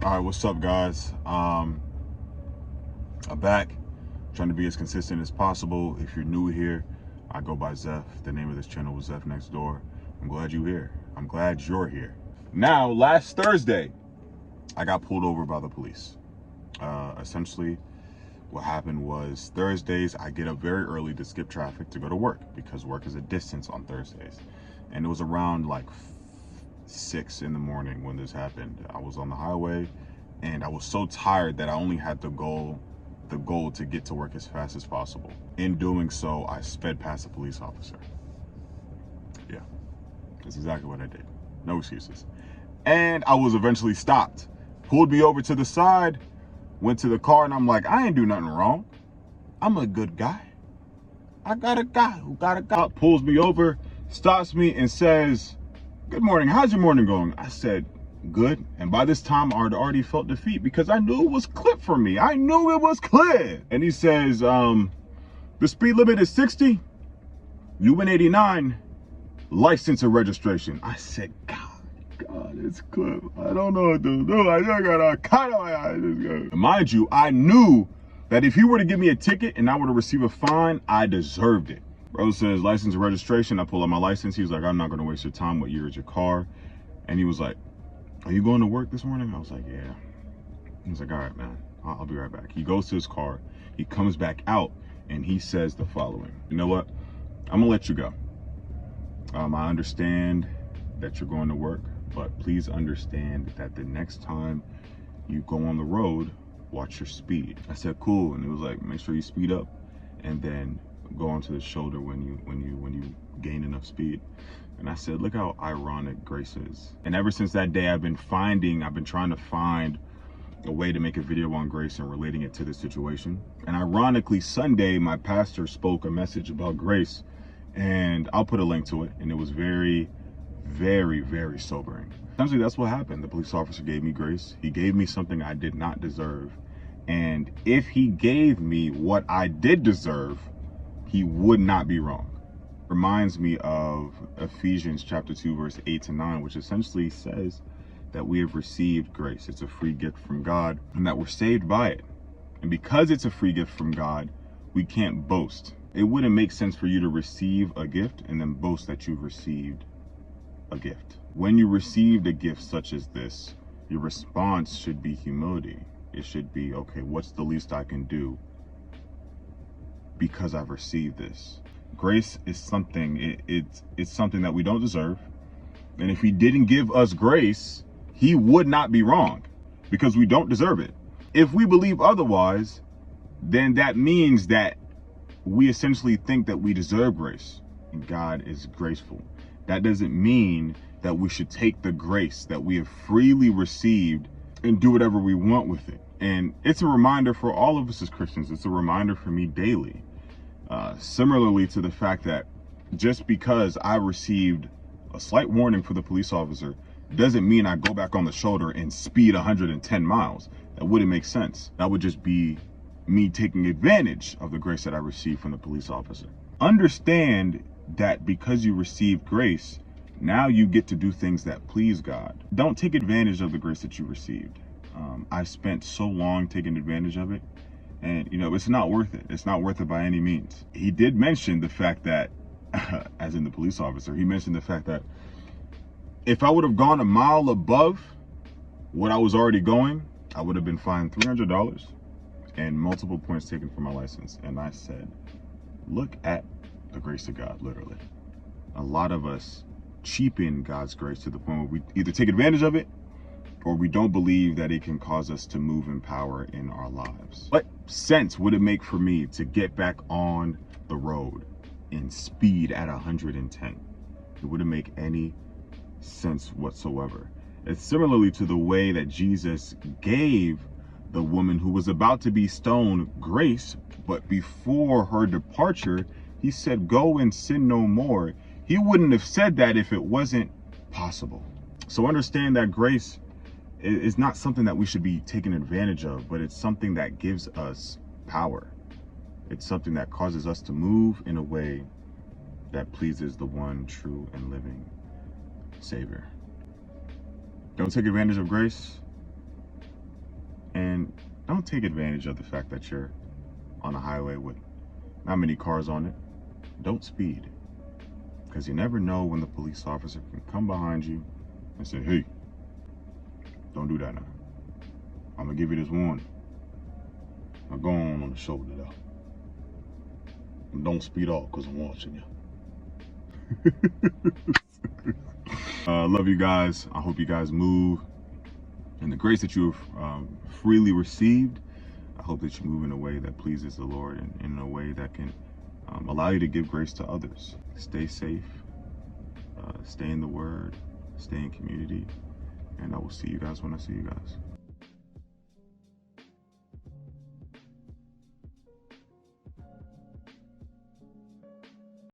All right, what's up, guys? I'm back, trying to be as consistent as possible. If you're new here, I go by Zeph. The name of this channel was Zeph Next Door. I'm glad you're here. I'm glad you're here. Now, last Thursday, I got pulled over by the police. Essentially, what happened was Thursdays, I get up very early to skip traffic to go to work because work is a distance on Thursdays. And it was around like 6 in the morning when this happened. I was on the highway and I was so tired that I only had the goal to get to work as fast as possible. In doing so, I sped past a police officer. Yeah, that's exactly what I did. No excuses. And I was eventually stopped. Pulled me over to the side, went to the car, and I'm like, I ain't do nothing wrong. I'm a good guy. I got a guy who got a guy. Pulls me over, stops me, and says, "Good morning, how's your morning going?" I said, "Good." And by this time, I'd already felt defeat because I knew it was clear for me. I knew it was clear. And he says, the speed limit is 60. You went 89. License and registration. I said, God, it's clear. I don't know what to do. I just got a cut on my eyes. Mind you, I knew that if he were to give me a ticket and I were to receive a fine, I deserved it. Bro says license and registration. I pull out my license. He was like, "I'm not going to waste your time. What year is your car?" And he was like, "Are you going to work this morning?" I was like, "Yeah." He was like, "All right, man, I'll be right back." He goes to his car. He comes back out and he says the following: "You know what? I'm going to let you go. I understand that you're going to work, but please understand that the next time you go on the road, watch your speed." I said, "Cool." And it was like, "Make sure you speed up and then go onto the shoulder when you gain enough speed." And I said, look how ironic grace is. And ever since that day, I've been trying to find a way to make a video on grace and relating it to this situation. And ironically, Sunday, my pastor spoke a message about grace, and I'll put a link to it. And it was very, very, very sobering. Essentially, that's what happened. The police officer gave me grace. He gave me something I did not deserve. And if he gave me what I did deserve, he would not be wrong. Reminds me of Ephesians chapter 2, verse 8 to 9, which essentially says that we have received grace. It's a free gift from God, and that we're saved by it. And because it's a free gift from God, we can't boast. It wouldn't make sense for you to receive a gift and then boast that you've received a gift. When you received a gift such as this, your response should be humility. It should be, okay, what's the least I can do because I've received this? Grace is something, it's something that we don't deserve. And if he didn't give us grace, he would not be wrong because we don't deserve it. If we believe otherwise, then that means that we essentially think that we deserve grace and God is graceful. That doesn't mean that we should take the grace that we have freely received and do whatever we want with it. And it's a reminder for all of us as Christians. It's a reminder for me daily. Similarly to the fact that just because I received a slight warning for the police officer doesn't mean I go back on the shoulder and speed 110 miles. That wouldn't make sense. That would just be me taking advantage of the grace that I received from the police officer. Understand that because you received grace, now you get to do things that please God. Don't take advantage of the grace that you received. I spent so long taking advantage of it, and it's not worth it. It's not worth it by any means. He did mention the fact that, as in the police officer, he mentioned the fact that if I would have gone a mile above what I was already going, I would have been fined $300 and multiple points taken from my license. And I said, look at the grace of God, literally. A lot of us cheapen God's grace to the point where we either take advantage of it or we don't believe that it can cause us to move in power in our lives. What sense would it make for me to get back on the road and speed at 110? It wouldn't make any sense whatsoever. It's similarly to the way that Jesus gave the woman who was about to be stoned grace, but before her departure, he said, "Go and sin no more." He wouldn't have said that if it wasn't possible. So understand that grace is not something that we should be taking advantage of, but it's something that gives us power. It's something that causes us to move in a way that pleases the one true and living Savior. Don't take advantage of grace. don't take advantage of the fact that you're on a highway with not many cars on it. Don't speed, because you never know when the police officer can come behind you and say, hey, don't do that now. I'm gonna give you this warning. Now go on the shoulder though. And don't speed off, because I'm watching you. Love you guys. I hope you guys move in the grace that you have freely received. I hope that you move in a way that pleases the Lord, and in a way that can allow you to give grace to others. Stay safe, stay in the Word, stay in community, and I will see you guys when I see you guys.